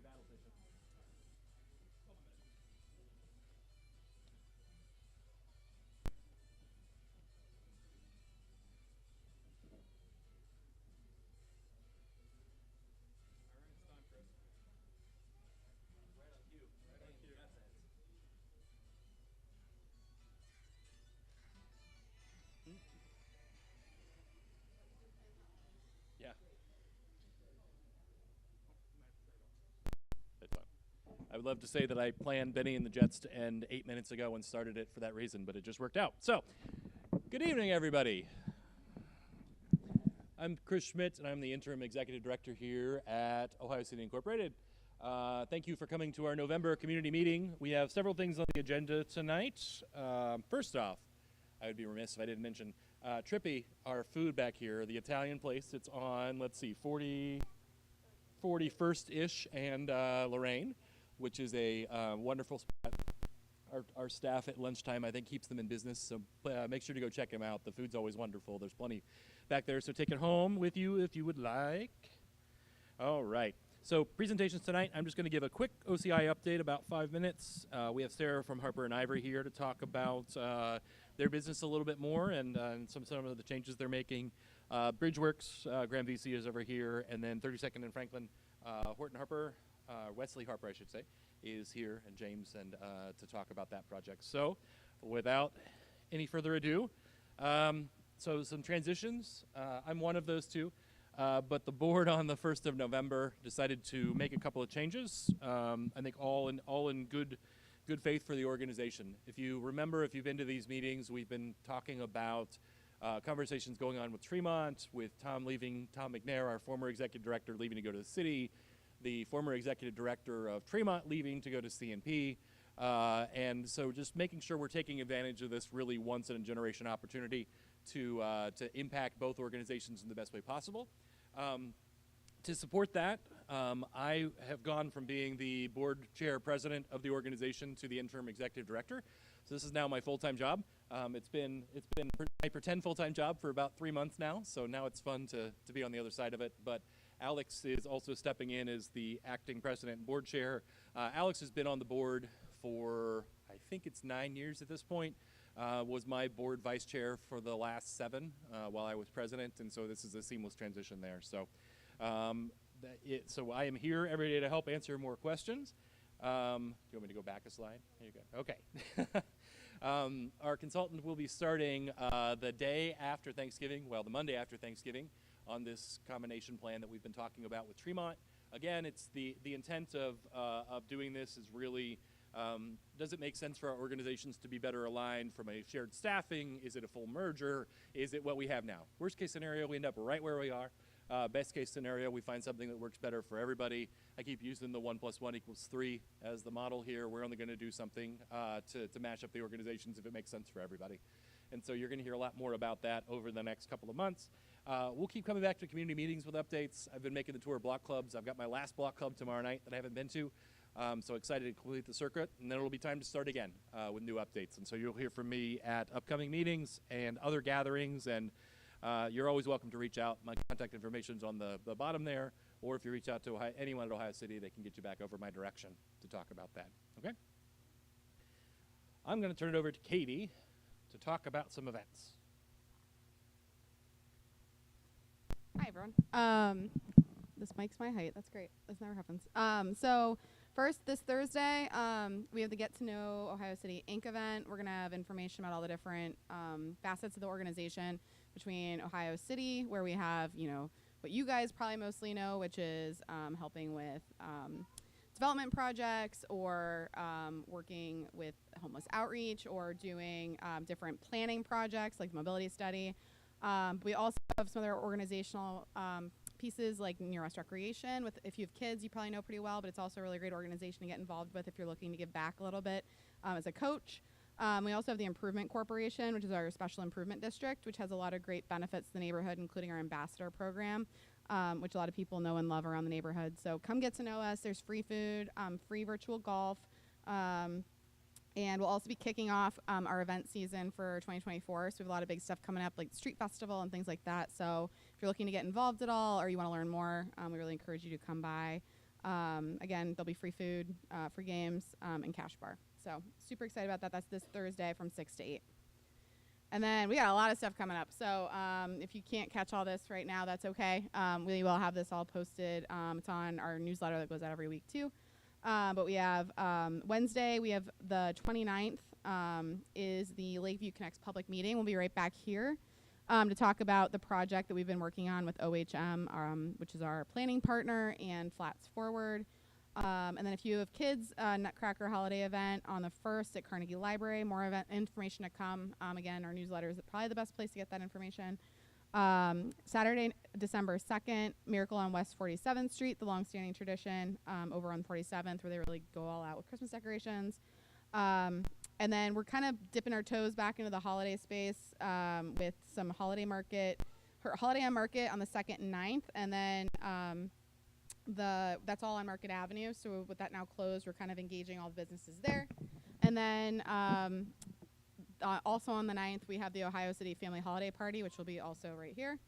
battle station. All right, it's time, Chris. Right on cue. Right on cue. Jets heads. Yeah. That's fine. I would love to say that I planned Benny and the Jets to end 8 minutes ago and started it for that reason, but it just worked out. So, good evening, everybody. I'm Chris Schmidt, and I'm the interim executive director here at Ohio City Incorporated. Thank you for coming to our November community meeting. We have several things on the agenda tonight. First off, I would be remiss if I didn't mention Trippy, our food back here, the Italian place. It's on, let's see, 41st-ish and Lorraine, which is a wonderful spot. Our staff at lunchtime, I think, keeps them in business, so make sure to go check them out. The food's always wonderful. There's plenty back there, so take it home with you if you would like. All right. So presentations tonight, I'm just going to give a quick OCI update, about 5 minutes. We have Sarah from Harper and Ivory here to talk about their business a little bit more and some of the changes they're making. Bridgeworks, Graham VC is over here, and then 32nd and Franklin, Horton Harper, Wesley Harper, I should say, is here, and James, and to talk about that project. So without any further ado, so some transitions. I'm one of those two. But the board on the 1st of November decided to make a couple of changes. I think all in good faith for the organization. If you remember, if you've been to these meetings, we've been talking about conversations going on with Tremont, with Tom McNair, our former executive director, leaving to go to the city, the former executive director of Tremont leaving to go to CNP. And so just making sure we're taking advantage of this really once-in-a-generation opportunity to impact both organizations in the best way possible. To support that, I have gone from being the board chair president of the organization to the interim executive director. So this is now my full-time job. It's been my pretend full-time job for about 3 months now. So now it's fun to be on the other side of it. But Alex is also stepping in as the acting president and board chair. Alex has been on the board for, I think it's 9 years at this point. Was my board vice chair for the last 7 while I was president, and so this is a seamless transition there. So, so I am here every day to help answer more questions. Do you want me to go back a slide? Here you go. Okay. Our consultant will be starting the day after Thanksgiving, well, the Monday after Thanksgiving, on this combination plan that we've been talking about with Tremont. Again, it's the intent of doing this is really. Does it make sense for our organizations to be better aligned from a shared staffing? Is it a full merger? Is it what we have now? Worst case scenario, we end up right where we are. Best case scenario, we find something that works better for everybody. I keep using the 1 + 1 = 3 as the model here. We're only going to do something to match up the organizations if it makes sense for everybody. And so you're going to hear a lot more about that over the next couple of months. We'll keep coming back to community meetings with updates. I've been making the tour of block clubs. I've got my last block club tomorrow night that I haven't been to. So excited to complete the circuit, and then it'll be time to start again with new updates. And so you'll hear from me at upcoming meetings and other gatherings, and you're always welcome to reach out. My contact information is on the bottom there, or if you reach out to anyone at Ohio City, they can get you back over my direction to talk about that. Okay? I'm going to turn it over to Katie to talk about some events. Hi, everyone. This mic's my height. That's great. This never happens. So first, this Thursday, we have the Get to Know Ohio City Inc. event. We're going to have information about all the different facets of the organization between Ohio City, where we have, what you guys probably mostly know, which is helping with development projects or working with homeless outreach or doing different planning projects like the mobility study. We also have some other organizational pieces like Near West Recreation. If you have kids, you probably know pretty well, but it's also a really great organization to get involved with if you're looking to give back a little bit as a coach. We also have the Improvement Corporation, which is our special improvement district, which has a lot of great benefits to the neighborhood, including our ambassador program, which a lot of people know and love around the neighborhood. So come get to know us. There's free food, free virtual golf, and we'll also be kicking off our event season for 2024. So we have a lot of big stuff coming up, like the Street Festival and things like that. So if you're looking to get involved at all or you want to learn more, we really encourage you to come by. Again, there'll be free food, free games, and cash bar. So super excited about that. That's this Thursday from 6 to 8. And then we got a lot of stuff coming up. So if you can't catch all this right now, that's okay. We will have this all posted. It's on our newsletter that goes out every week too. But we have Wednesday, we have the 29th is the Lakeview Connects public meeting. We'll be right back here to talk about the project that we've been working on with OHM, which is our planning partner, and Flats Forward. And then if you have kids, Nutcracker holiday event on the 1st at Carnegie Library. More event information to come. Again, our newsletter is probably the best place to get that information. Saturday, December 2nd, Miracle on West 47th Street, the longstanding tradition over on 47th, where they really go all out with Christmas decorations. And then we're kind of dipping our toes back into the holiday space with some holiday market on Market on the 2nd and 9th, and then that's all on Market Avenue. So with that now closed, we're kind of engaging all the businesses there. And then also on the 9th, we have the Ohio City Family Holiday Party, which will be also right here.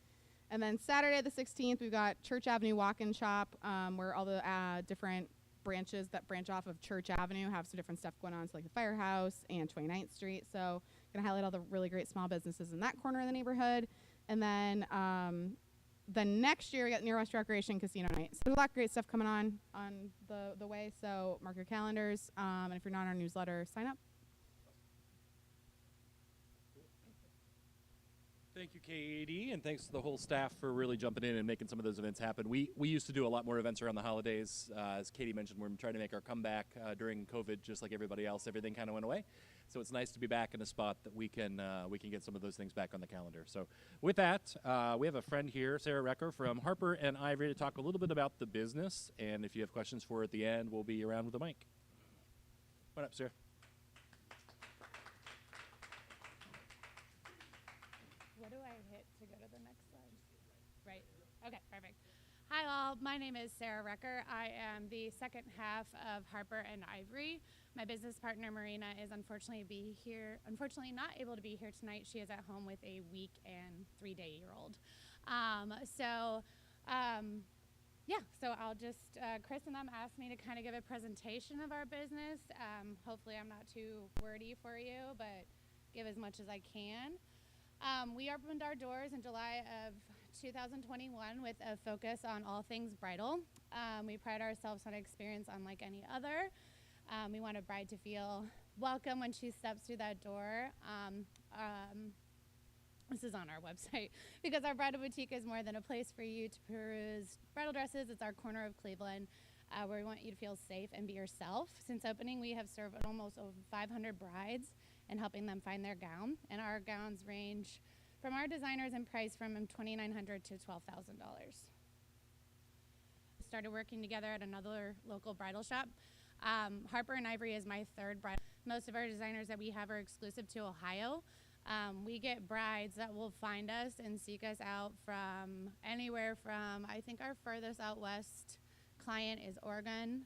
And then Saturday the 16th, we've got Church Avenue Walk-in Shop, where all the different branches that branch off of Church Avenue have some different stuff going on, so like the Firehouse and 29th Street. So going to highlight all the really great small businesses in that corner of the neighborhood. And then next year, we got Near West Recreation Casino Night. So there's a lot of great stuff coming on the way, so mark your calendars. And if you're not on our newsletter, sign up. Thank you, Katie, and thanks to the whole staff for really jumping in and making some of those events happen. We used to do a lot more events around the holidays. As Katie mentioned, we're trying to make our comeback during COVID, just like everybody else. Everything kind of went away, so it's nice to be back in a spot that we can get some of those things back on the calendar. So with that, we have a friend here, Sarah Recker from Harper and Ivory, to talk a little bit about the business. And if you have questions for her at the end, we'll be around with a mic. What up, Sarah? What do I hit to go to the next slide? Right. Okay, perfect. Hi all, my name is Sarah Recker. I am the second half of Harper and Ivory. My business partner Marina is unfortunately not able to be here tonight. She is at home with a week and 3-day-old. So I'll just, Chris and them asked me to kind of give a presentation of our business. Hopefully I'm not too wordy for you, but give as much as I can. We opened our doors in July of 2021 with a focus on all things bridal. We pride ourselves on experience unlike any other. We want a bride to feel welcome when she steps through that door. This is on our website because our bridal boutique is more than a place for you to peruse bridal dresses. It's our corner of Cleveland where we want you to feel safe and be yourself. Since opening, we have served almost over 500 brides and helping them find their gown. And our gowns range from our designers in price from $2,900 to $12,000. Started working together at another local bridal shop. Harper and Ivory is my third bride. Most of our designers that we have are exclusive to Ohio. We get brides that will find us and seek us out from anywhere from, I think our furthest out west client is Oregon.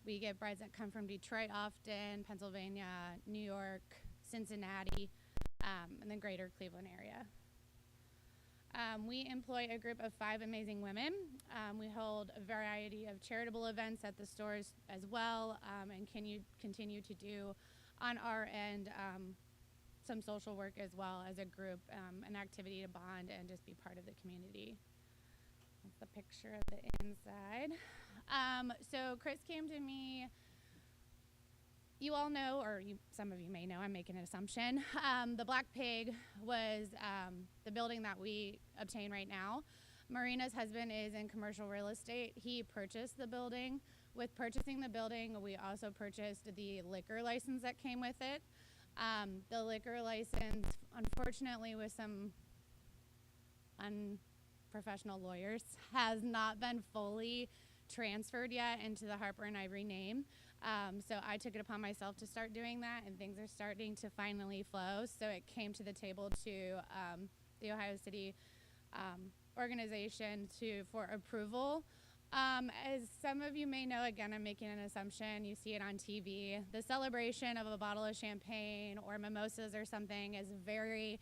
We get brides that come from Detroit often, Pennsylvania, New York, Cincinnati, and the greater Cleveland area. We employ a group of 5 amazing women. We hold a variety of charitable events at the stores as well, and continue to do on our end some social work as well as a group, an activity to bond and just be part of the community. That's the picture of the inside. So Chris came to me, you all know, or some of you may know, I'm making an assumption. The Black Pig was the building that we obtain right now. Marina's husband is in commercial real estate. He purchased the building. With purchasing the building, we also purchased the liquor license that came with it. The liquor license, unfortunately, with some unprofessional lawyers, has not been fully transferred yet into the Harper and Ivory name. So I took it upon myself to start doing that, and things are starting to finally flow. So it came to the table to the Ohio City organization for approval. As some of you may know, again, I'm making an assumption, you see it on TV, the celebration of a bottle of champagne or mimosas or something is very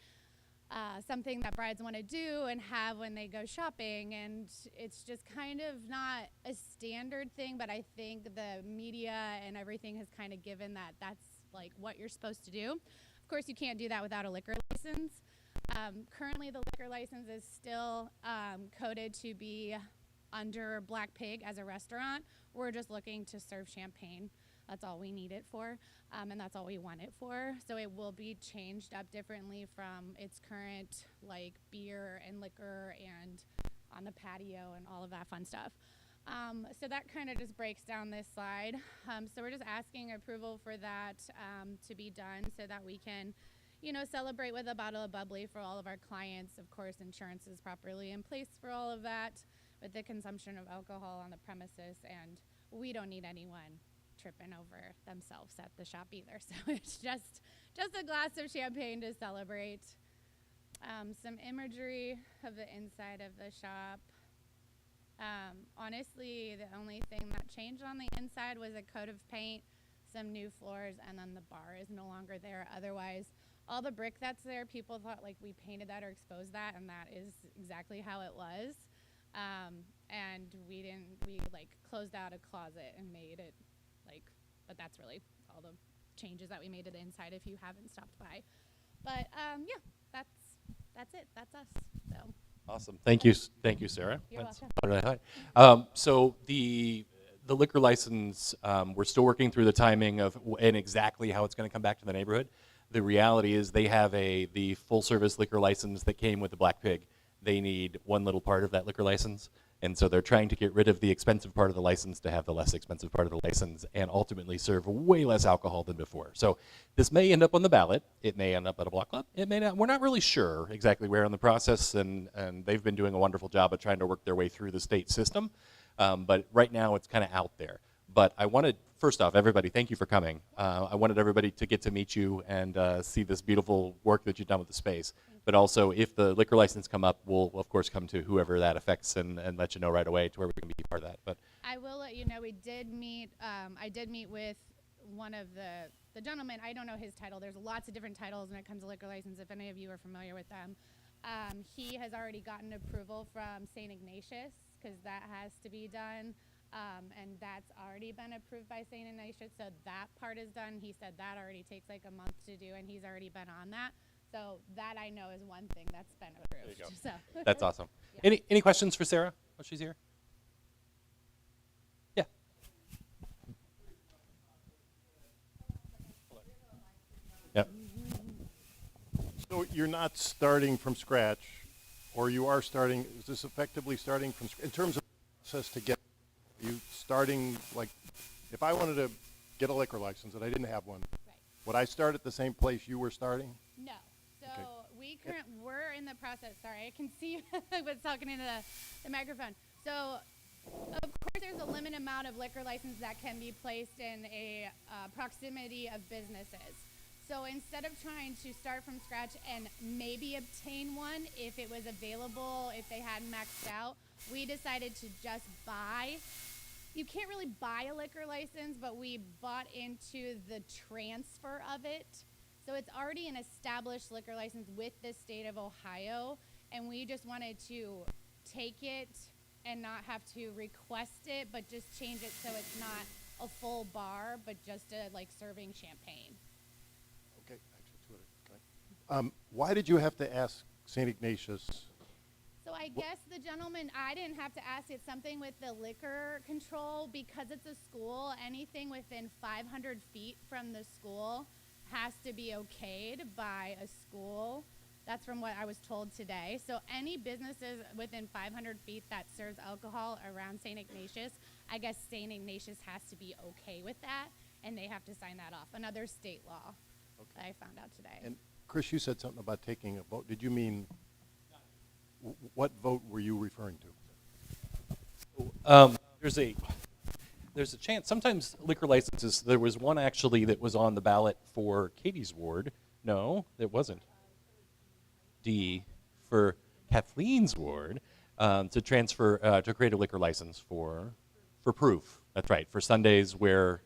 something that brides want to do and have when they go shopping, and it's just kind of not a standard thing, but I think the media and everything has kind of given that that's like what you're supposed to do. Of course, you can't do that without a liquor license. Currently, the liquor license is still coded to be under Black Pig as a restaurant. We're just looking to serve champagne. That's all we need it for, and that's all we want it for. So it will be changed up differently from its current like beer and liquor and on the patio and all of that fun stuff. So that kind of just breaks down this slide. So we're just asking approval for that to be done so that we can, you know, celebrate with a bottle of bubbly for all of our clients. Of course, insurance is properly in place for all of that with the consumption of alcohol on the premises, and we don't need anyone tripping over themselves at the shop either. So it's just a glass of champagne to celebrate. Some imagery of the inside of the shop. Honestly, the only thing that changed on the inside was a coat of paint, some new floors, and then the bar is no longer there. Otherwise, all the brick that's there, people thought like we painted that or exposed that, and that is exactly how it was. And we like closed out a closet and made it like, but that's really all the changes that we made to the inside if you haven't stopped by. But yeah, that's it. That's us. So. Awesome. Thank you, Sarah. You're welcome. So the liquor license, we're still working through the timing of and exactly how it's going to come back to the neighborhood. The reality is they have the full service liquor license that came with the Black Pig. They need one little part of that liquor license. And so they're trying to get rid of the expensive part of the license to have the less expensive part of the license and ultimately serve way less alcohol than before. So this may end up on the ballot. It may end up at a block club. It may not. We're not really sure exactly where in the process, and they've been doing a wonderful job of trying to work their way through the state system. But right now it's kind of out there. But I wanted, first off, everybody, thank you for coming. I wanted everybody to get to meet you and see this beautiful work that you've done with the space. But also, if the liquor license come up, we'll of course come to whoever that affects and let you know right away to where we can be part of that. But I will let you know we did meet. I did meet with one of the gentlemen. I don't know his title. There's lots of different titles when it comes to liquor license. If any of you are familiar with them, he has already gotten approval from St. Ignatius because that has to be done. And that's already been approved by St. Ignatius, so that part is done. He said that already takes like a month to do, and he's already been on that. So that I know is one thing that's been approved. There you So. that's awesome. Yeah. Any questions for Sarah while she's here? Yeah. Yep. So you're not starting from scratch, or you are starting, is this effectively starting from, in terms of process to get, are you starting, like, if I wanted to get a liquor license and I didn't have one, Right. would I start at the same place you were starting? No. So Okay. we're in the process. Sorry, I can see what's talking into the microphone. So, of course, there's a limited amount of liquor licenses that can be placed in a proximity of businesses. So instead of trying to start from scratch and maybe obtain one if it was available, if they hadn't maxed out, we decided to just buy. You can't really buy a liquor license, but we bought into the transfer of it. So it's already an established liquor license with the state of Ohio, and we just wanted to take it and not have to request it, but just change it so it's not a full bar, but just like serving champagne. Okay, actually, okay. Why did you have to ask St. Ignatius? So I guess the gentleman, I didn't have to ask. It's something with the liquor control because it's a school. Anything within 500 feet from the school has to be okayed by a school. That's from what I was told today. So any businesses within 500 feet that serves alcohol around St. Ignatius, I guess St. Ignatius has to be okay with that, and they have to sign that off. Another state law that I found out today. And Chris, you said something about taking a vote. Did you mean, what vote were you referring to? There's a chance. Sometimes liquor licenses, there was one actually that was on the ballot for Katie's ward. No, it wasn't. D for Kathleen's ward to transfer, to create a liquor license for Proof. That's right, for Sundays where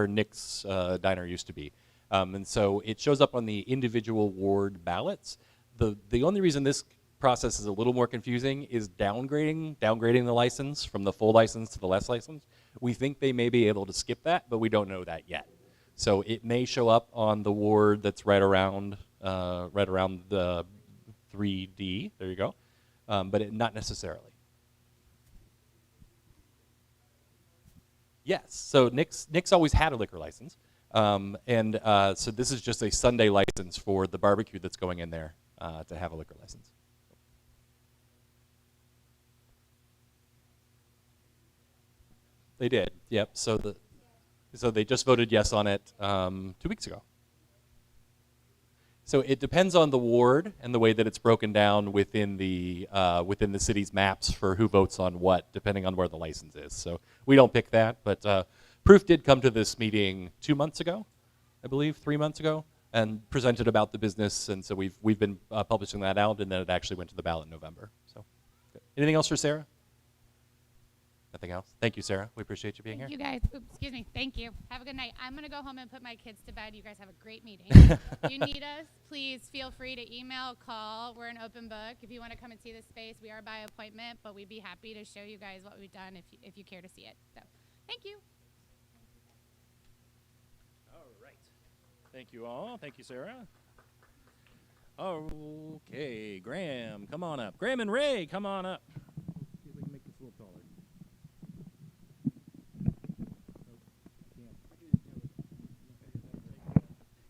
Nick's Diner used to be. And so it shows up on the individual ward ballots. the only reason this process is a little more confusing is downgrading the license from the full license to the less license. We think they may be able to skip that, but we don't know that yet. So it may show up on the ward that's right around the 3D. There you go, but not necessarily. Yes. So Nick's always had a liquor license, and so this is just a Sunday license for the barbecue that's going in there to have a liquor license. They did. Yep. So they just voted yes on it 2 weeks ago. So it depends on the ward and the way that it's broken down within the city's maps for who votes on what, depending on where the license is. So we don't pick that, but Proof did come to this meeting 2 months ago, I believe, 3 months ago, and presented about the business. And so we've been publishing that out, and then it actually went to the ballot in November. So, good. Anything else for Sarah? Nothing else? Thank you, Sarah. We appreciate you being here. Thank you guys. Oops, excuse me. Thank you. Have a good night. I'm going to go home and put my kids to bed. You guys have a great meeting. If you need us, please feel free to email, call. We're an open book. If you want to come and see the space, we are by appointment, but we'd be happy to show you guys what we've done if you care to see it. So, thank you. All right. Thank you all. Thank you, Sarah. Okay, Graham, come on up. Graham and Ray, come on up. See if we can make this a little taller.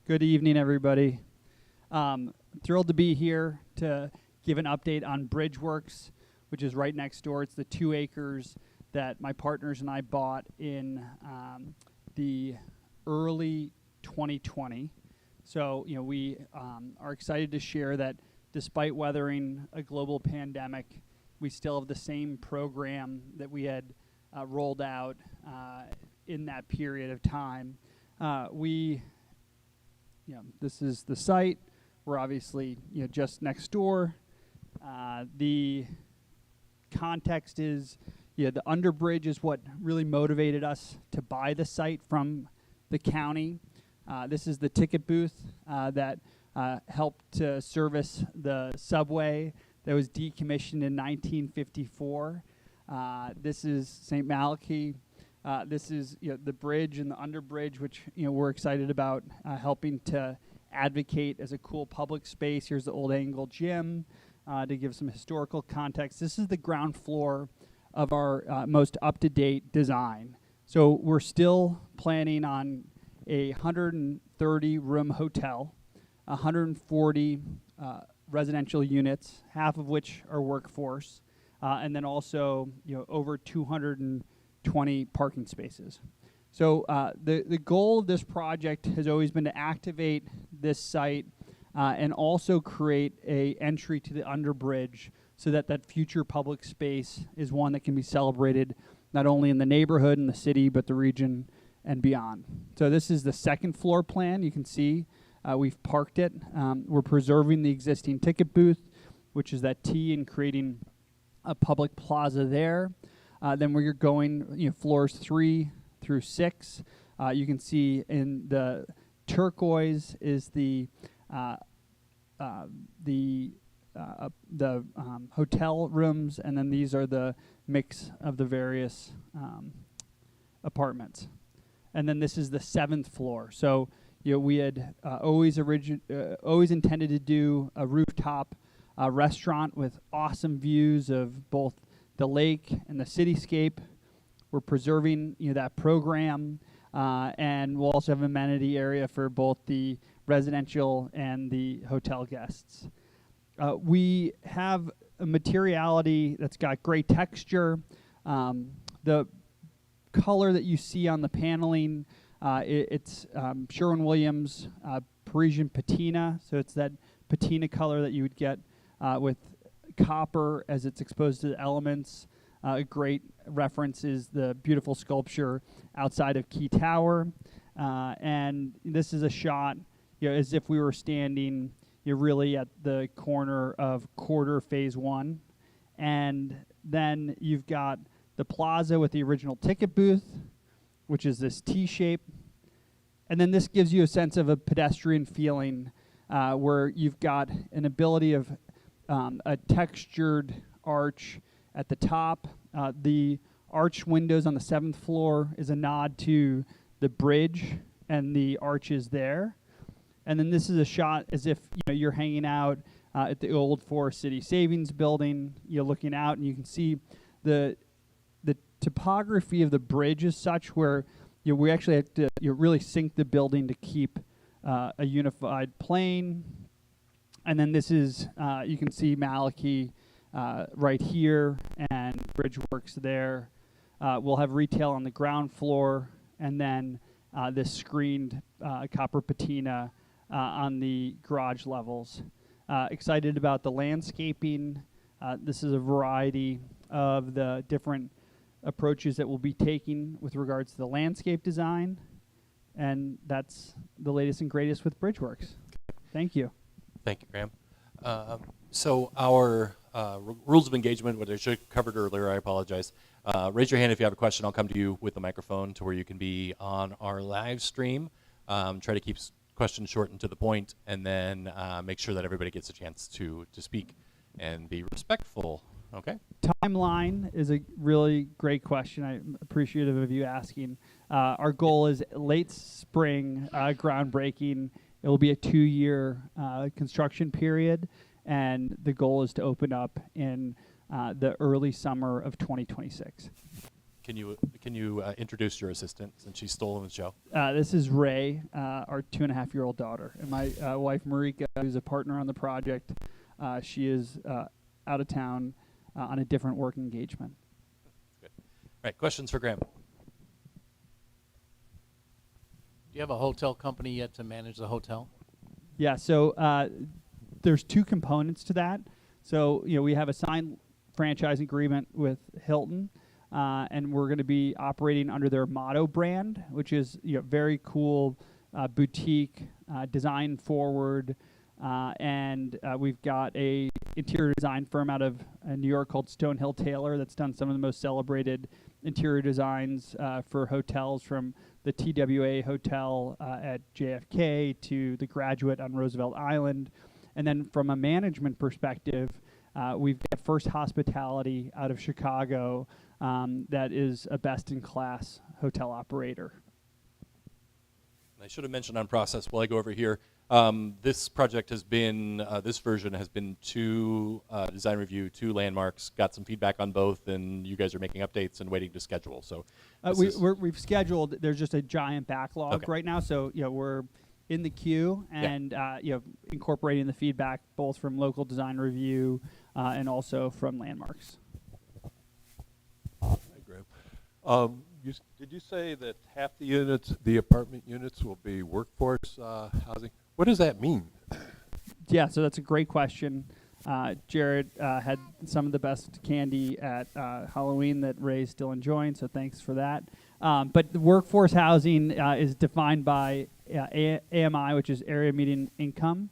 Good evening, everybody. Thrilled to be here to give an update on Bridgeworks, which is right next door. It's the 2 acres that my partners and I bought in the early 2020. So, we are excited to share that despite weathering a global pandemic, we still have the same program that we had rolled out in that period of time. This is the site. We're obviously, just next door. The context is, the underbridge is what really motivated us to buy the site from the county. This is the ticket booth that helped to service the subway that was decommissioned in 1954. This is St. Malachi. This is the bridge and the underbridge, which we're excited about helping to advocate as a cool public space. Here's the old Angle Gym to give some historical context. This is the ground floor of our most up-to-date design. So we're still planning on a 130-room hotel, 140 residential units, half of which are workforce, and then also over 220 parking spaces. So the goal of this project has always been to activate this site and also create a entry to the underbridge so that that future public space is one that can be celebrated not only in the neighborhood and the city, but the region and beyond. So this is the second floor plan. You can see we've parked it. We're preserving the existing ticket booth, which is that T, and creating a public plaza there. Then we're going floors 3 through 6. You can see in the turquoise is the hotel rooms, and then these are the mix of the various apartments. And then this is the 7th floor. So we had always intended to do a rooftop restaurant with awesome views of both the lake and the cityscape. We're preserving that program, and we'll also have an amenity area for both the residential and the hotel guests. We have a materiality that's got great texture. The color that you see on the paneling, it's Sherwin-Williams Parisian patina, so it's that patina color that you would get with copper as it's exposed to the elements. A great reference is the beautiful sculpture outside of Key Tower. And this is a shot as if we were standing really at the corner of Quarter Phase 1. And then you've got the plaza with the original ticket booth, which is this T shape. And then this gives you a sense of a pedestrian feeling where you've got an ability of a textured arch at the top. The arched windows on the 7th floor is a nod to the bridge and the arches there. And then this is a shot as if you're hanging out at the old Forest City Savings Building. You're looking out, and you can see the topography of the bridge is such where we actually have to really sink the building to keep a unified plane. And then this is you can see Malachi right here and Bridgeworks there. We'll have retail on the ground floor, and then this screened copper patina on the garage levels. Excited about the landscaping. This is a variety of the different approaches that we'll be taking with regards to the landscape design, and that's the latest and greatest with Bridgeworks. Thank you. Thank you, Graham. So our rules of engagement, which I should have covered earlier, I apologize. Raise your hand if you have a question. I'll come to you with the microphone to where you can be on our live stream. Try to keep questions short and to the point, and then make sure that everybody gets a chance to speak and be respectful. Okay? Timeline is a really great question. I'm appreciative of you asking. Our goal is late spring groundbreaking. It will be a 2-year construction period, and the goal is to open up in the early summer of 2026. Can you introduce your assistant since she's stolen the show? This is Ray, our 2.5-year-old daughter, and my wife Marika, who's a partner on the project. She is out of town on a different work engagement. Good. All right, questions for Graham? Do you have a hotel company yet to manage the hotel? Yeah, so there's 2 components to that. So we have a signed franchise agreement with Hilton, and we're going to be operating under their Motto brand, which is very cool boutique, design forward, and we've got a interior design firm out of New York called Stonehill Taylor that's done some of the most celebrated interior designs for hotels, from the TWA Hotel at JFK to the Graduate on Roosevelt Island. And then from a management perspective, we've got First Hospitality out of Chicago that is a best-in-class hotel operator. I should have mentioned on process while I go over here. This project has been, this version has been to design review, 2 landmarks, got some feedback on both, and you guys are making updates and waiting to schedule. So we've scheduled. There's just a giant backlog right now, so we're in the queue and incorporating the feedback both from local design review and also from landmarks. Hi, Graham. Did you say that half the units, the apartment units, will be workforce housing? What does that mean? Yeah, so that's a great question. Jared had some of the best candy at Halloween that Ray's still enjoying, so thanks for that. But the workforce housing is defined by AMI, which is area median income.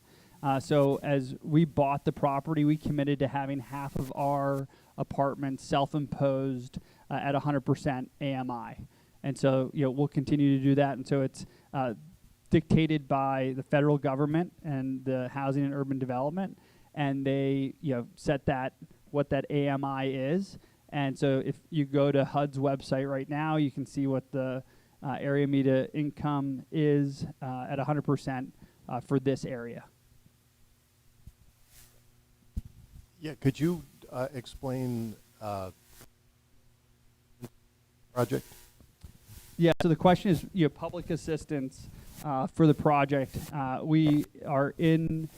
So as we bought the property, we committed to having half of our apartments self-imposed at 100% AMI. And so we'll continue to do that. And so it's dictated by the federal government and the Housing and Urban Development, and they set that what that AMI is. And so if you go to HUD's website right now, you can see what the area median income is at 100% for this area. Yeah, could you explain project? Yeah, so the question is public assistance for the project. We are in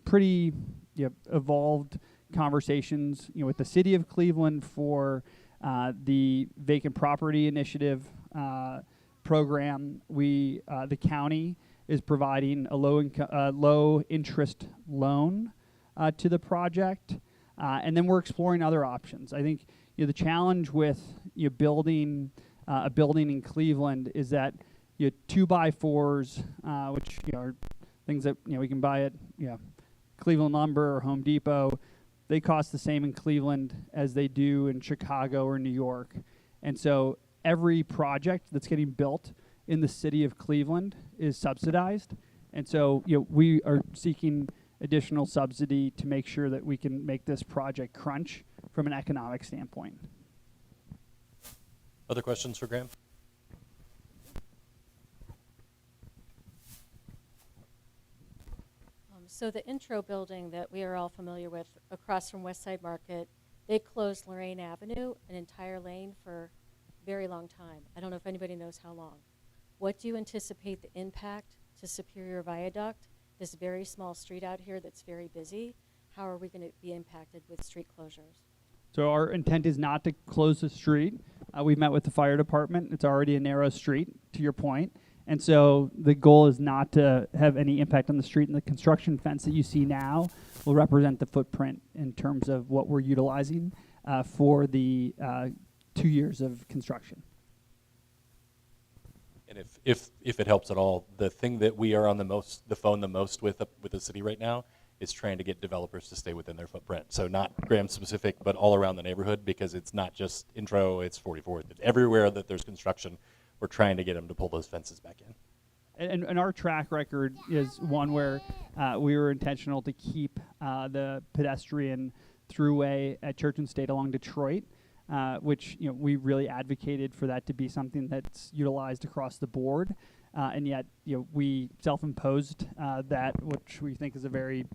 pretty evolved conversations with the city of Cleveland for the vacant property initiative program. The county is providing a low interest loan to the project, and then we're exploring other options. I think the challenge with building a building in Cleveland is that 2x4s, which are things that we can buy at Cleveland Lumber or Home Depot, they cost the same in Cleveland as they do in Chicago or New York. And so every project that's getting built in the city of Cleveland is subsidized. And so, we are seeking additional subsidy to make sure that we can make this project crunch from an economic standpoint. Other questions for Graham? So the intro building that we are all familiar with across from West Side Market, they closed Lorraine Avenue, an entire lane, for a very long time. I don't know if anybody knows how long. What do you anticipate the impact to Superior Viaduct, this very small street out here that's very busy? How are we going to be impacted with street closures? So our intent is not to close the street. We've met with the fire department. It's already a narrow street, to your point. And so the goal is not to have any impact on the street, and the construction fence that you see now will represent the footprint in terms of what we're utilizing for the 2 years of construction. And if it helps at all, the thing that we are on the phone the most with the city right now is trying to get developers to stay within their footprint. So not Graham specific, but all around the neighborhood, because it's not just Intro, it's 44th. It's everywhere that there's construction, we're trying to get them to pull those fences back in. And our track record is one where we were intentional to keep the pedestrian throughway at Church and State along Detroit, which we really advocated for that to be something that's utilized across the board, and yet we self-imposed that, which we think is a very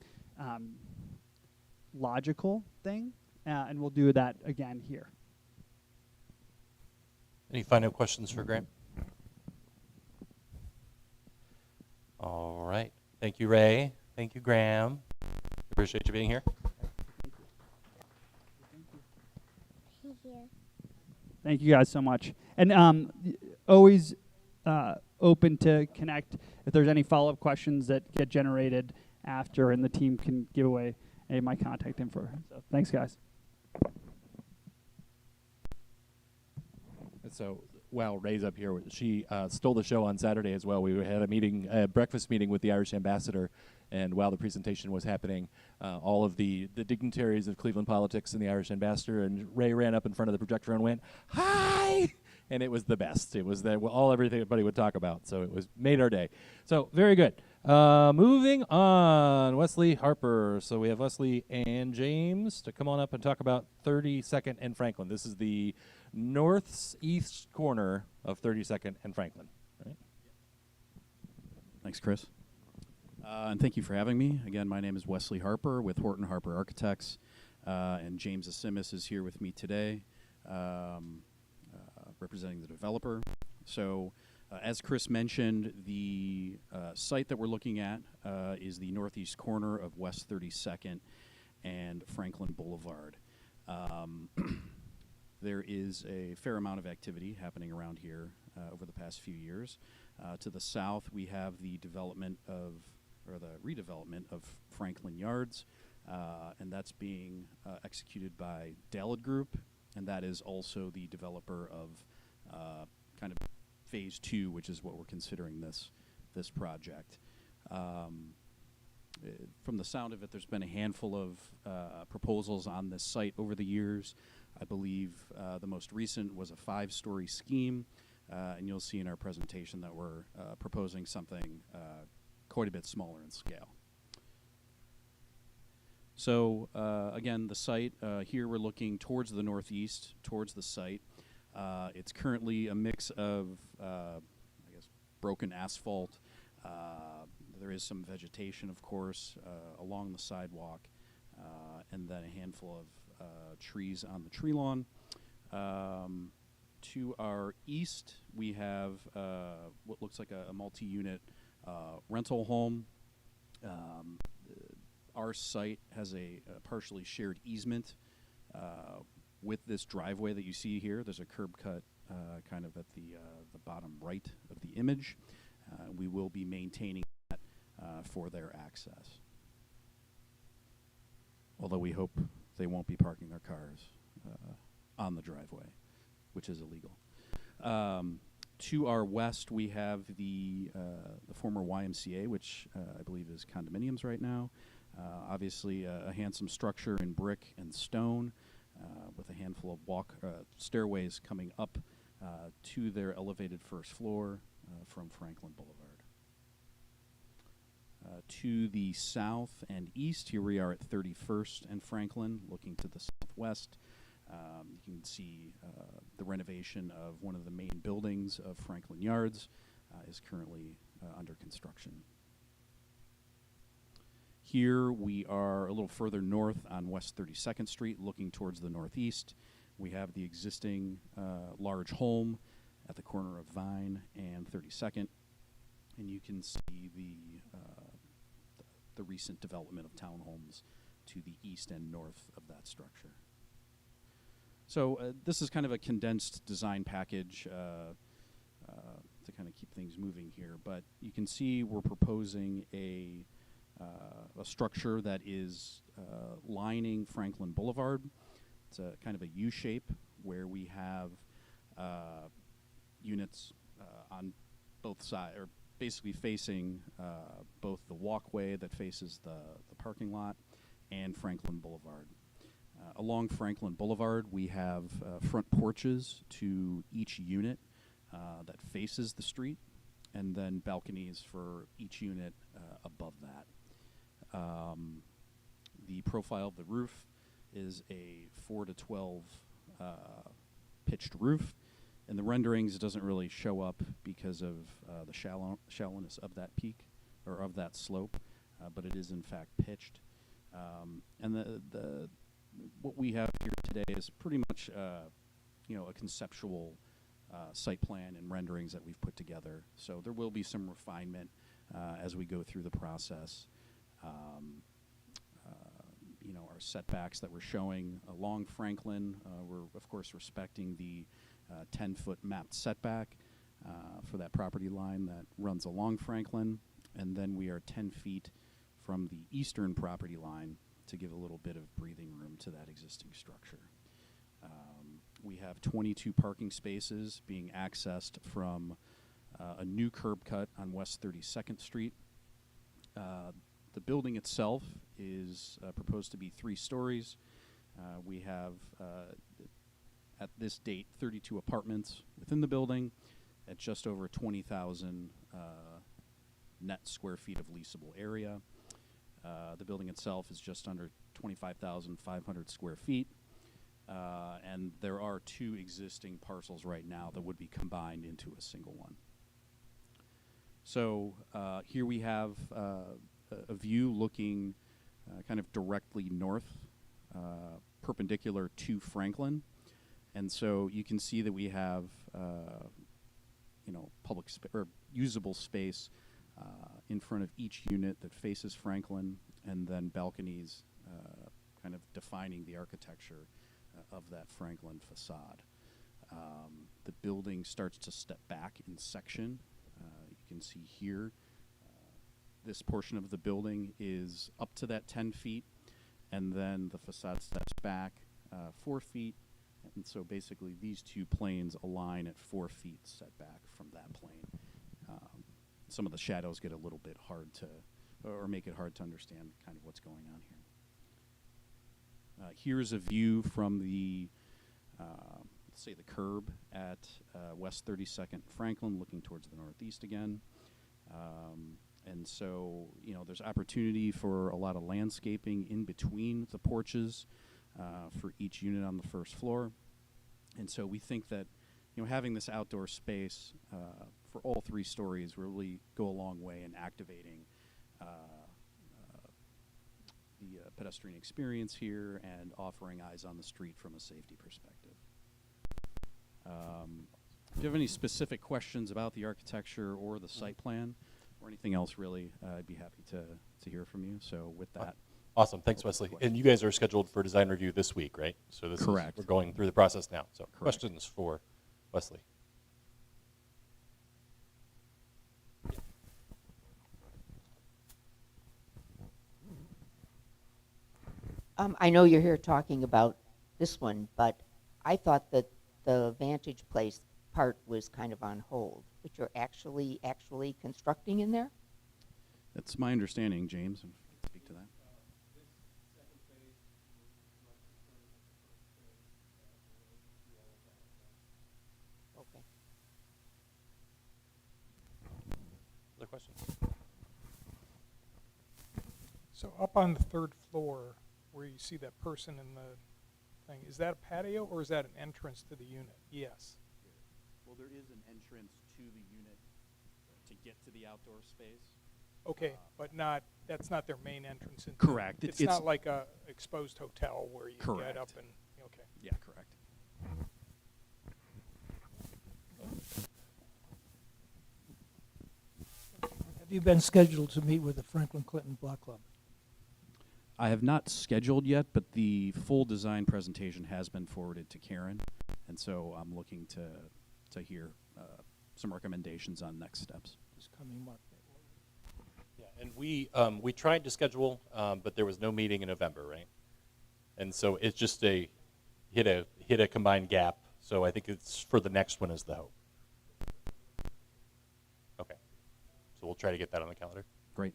logical thing, and we'll do that again here. Any final questions for Graham? All right. Thank you, Ray. Thank you, Graham. Appreciate you being here. Thank you guys so much. And always open to connect if there's any follow-up questions that get generated after, and the team can give away my contact info. So thanks, guys. So while Ray's up here, she stole the show on Saturday as well. We had a breakfast meeting with the Irish ambassador, and while the presentation was happening, all of the dignitaries of Cleveland politics and the Irish ambassador, and Ray ran up in front of the projector and went, "Hi!" And it was the best. It was everybody would talk about. So it made our day. So very good. Moving on, Wesley Harper. So we have Wesley and James to come on up and talk about 32nd and Franklin. This is the northeast corner of 32nd and Franklin, right? Thanks, Chris. And thank you for having me. Again, my name is Wesley Harper with Horton Harper Architects, and James Asimis is here with me today, representing the developer. So, as Chris mentioned, the site that we're looking at is the northeast corner of West 32nd and Franklin Boulevard. There is a fair amount of activity happening around here over the past few years. To the south, we have the redevelopment of Franklin Yards, and that's being executed by Dallad Group, and that is also the developer of kind of phase 2, which is what we're considering this project. From the sound of it, there's been a handful of proposals on this site over the years. I believe the most recent was a 5-story scheme, and you'll see in our presentation that we're proposing something quite a bit smaller in scale. So again, the site, here we're looking towards the northeast, towards the site. It's currently a mix of, broken asphalt. There is some vegetation, of course, along the sidewalk, and then a handful of trees on the tree lawn. To our east, we have what looks like a multi-unit rental home. Our site has a partially shared easement with this driveway that you see here. There's a curb cut kind of at the bottom right of the image. We will be maintaining that for their access. Although we hope they won't be parking their cars on the driveway, which is illegal. To our west, we have the former YMCA, which I believe is condominiums right now. Obviously, a handsome structure in brick and stone with a handful of stairways coming up to their elevated first floor from Franklin Boulevard. To the south and east, here we are at 31st and Franklin, looking to the southwest. You can see the renovation of one of the main buildings of Franklin Yards is currently under construction. Here we are a little further north on West 32nd Street, looking towards the northeast. We have the existing large home at the corner of Vine and 32nd, and you can see the recent development of townhomes to the east and north of that structure. So this is kind of a condensed design package to kind of keep things moving here, but you can see we're proposing a structure that is lining Franklin Boulevard. It's a kind of a U shape where we have units on both sides, or basically facing both the walkway that faces the parking lot and Franklin Boulevard. Along Franklin Boulevard, we have front porches to each unit that faces the street, and then balconies for each unit above that. The profile of the roof is a 4 to 12 pitched roof. In the renderings, it doesn't really show up because of the shallowness of that peak, or of that slope, but it is in fact pitched. And what we have here today is pretty much a conceptual site plan and renderings that we've put together. So there will be some refinement as we go through the process. Our setbacks that we're showing along Franklin, we're of course respecting the 10-foot mapped setback for that property line that runs along Franklin, and then we are 10 feet from the eastern property line to give a little bit of breathing room to that existing structure. We have 22 parking spaces being accessed from a new curb cut on West 32nd Street. The building itself is proposed to be 3 stories. We have, at this date, 32 apartments within the building at just over 20,000 net square feet of leasable area. The building itself is just under 25,500 square feet. And there are 2 existing parcels right now that would be combined into a single one. So here we have a view looking kind of directly north, perpendicular to Franklin. And so you can see that we have, public or usable space in front of each unit that faces Franklin, and then balconies kind of defining the architecture of that Franklin facade. The building starts to step back in section. You can see here, this portion of the building is up to that 10 feet, and then the facade steps back 4 feet. And so basically these 2 planes align at 4 feet setback from that plane. Some of the shadows get a little bit hard to, or make it hard to understand kind of what's going on here. Here's a view from the, let's say the curb at West 32nd Franklin, looking towards the northeast again. And so, there's opportunity for a lot of landscaping in between the porches for each unit on the first floor. And so we think that, having this outdoor space for all 3 stories will really go a long way in activating the pedestrian experience here and offering eyes on the street from a safety perspective. If you have any specific questions about the architecture or the site plan or anything else, really, I'd be happy to hear from you. So with that. Awesome. Thanks, Wesley. And you guys are scheduled for design review this week, right? So this Correct. We're going through the process now. So Correct. Questions for Wesley? I know you're here talking about this one, but I thought that the Vantage Place part was kind of on hold, but you're actually constructing in there? That's my understanding, James. If you could speak to that. Okay. Other questions? So up on the third floor, where you see that person in the thing, is that a patio or is that an entrance to the unit? Yes. Well, there is an entrance to the unit to get to the outdoor space. Okay, but that's not their main entrance. Correct. It's It's not like a exposed hotel where you Correct. get up and, okay. Yeah, correct. Have you been scheduled to meet with the Franklin Clinton Block Club? I have not scheduled yet, but the full design presentation has been forwarded to Karen, and so I'm looking to hear some recommendations on next steps. This coming month. Yeah, and we tried to schedule, but there was no meeting in November, right? And so it's just hit a combined gap. So I think it's for the next one is the hope. Okay, so we'll try to get that on the calendar. Great.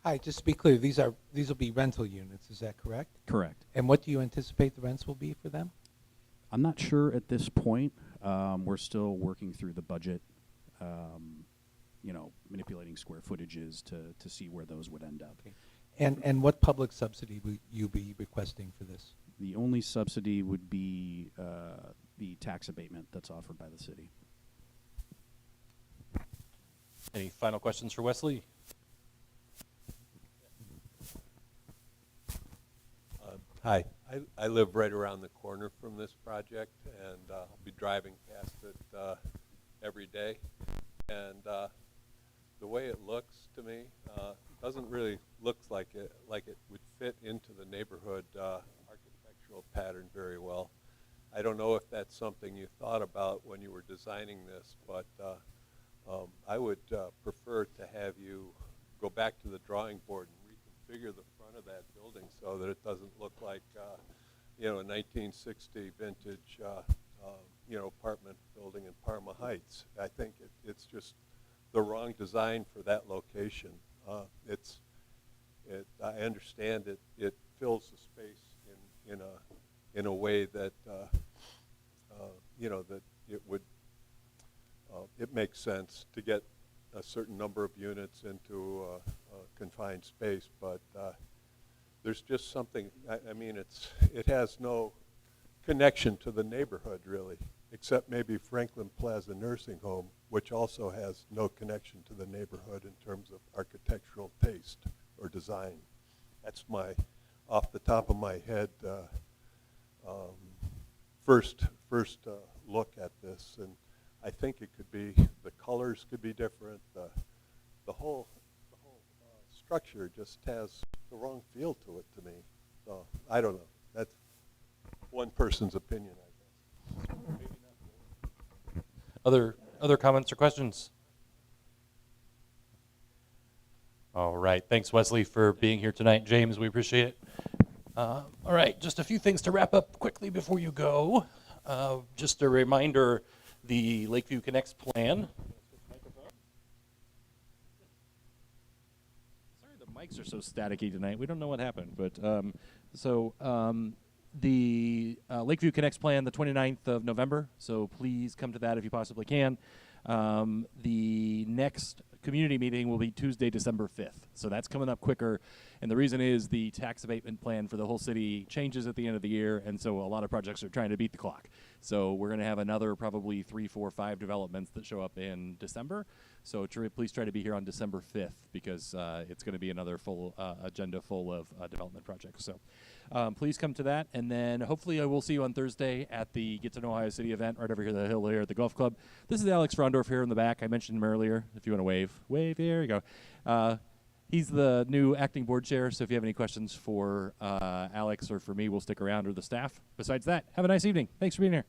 Hi, just to be clear, these will be rental units, is that correct? Correct. And what do you anticipate the rents will be for them? I'm not sure at this point. We're still working through the budget, manipulating square footages to see where those would end up. Okay. And what public subsidy will you be requesting for this? The only subsidy would be the tax abatement that's offered by the city. Any final questions for Wesley? Hi, I live right around the corner from this project, and I'll be driving past it every day. And the way it looks to me doesn't really look like it would fit into the neighborhood architectural pattern very well. I don't know if that's something you thought about when you were designing this, but I would prefer to have you go back to the drawing board and reconfigure the front of that building so that it doesn't look like a 1960 vintage apartment building in Parma Heights. I think it's just the wrong design for that location. I understand it fills the space in a way that that it makes sense to get a certain number of units into a confined space, but there's just something. I mean, it has no connection to the neighborhood really, except maybe Franklin Plaza Nursing Home, which also has no connection to the neighborhood in terms of architectural taste or design. That's my, off the top of my head, first look at this, and I think it could be, the colors could be different. The whole structure just has the wrong feel to it to me. So I don't know. That's one person's opinion, I guess. Maybe not. Other comments or questions? All right. Thanks, Wesley, for being here tonight. James, we appreciate it. All right. Just a few things to wrap up quickly before you go. Just a reminder, the Lakeview Connects plan. Sorry, the mics are so staticky tonight. We don't know what happened, but the Lakeview Connects plan, the 29th of November. So please come to that if you possibly can. The next community meeting will be Tuesday, December 5th. So that's coming up quicker. And the reason is the tax abatement plan for the whole city changes at the end of the year. And so a lot of projects are trying to beat the clock. So we're going to have another probably 3, 4, 5 developments that show up in December. So please try to be here on December 5th because it's going to be another full agenda full of development projects. So please come to that. And then hopefully I will see you on Thursday at the Get to Know Ohio City event right over here, the hill here at the Golf Club. This is Alex Frondorf here in the back. I mentioned him earlier. If you want to wave. Wave, there you go. He's the new acting board chair, so if you have any questions for Alex or for me, we'll stick around, or the staff. Besides that, have a nice evening. Thanks for being here.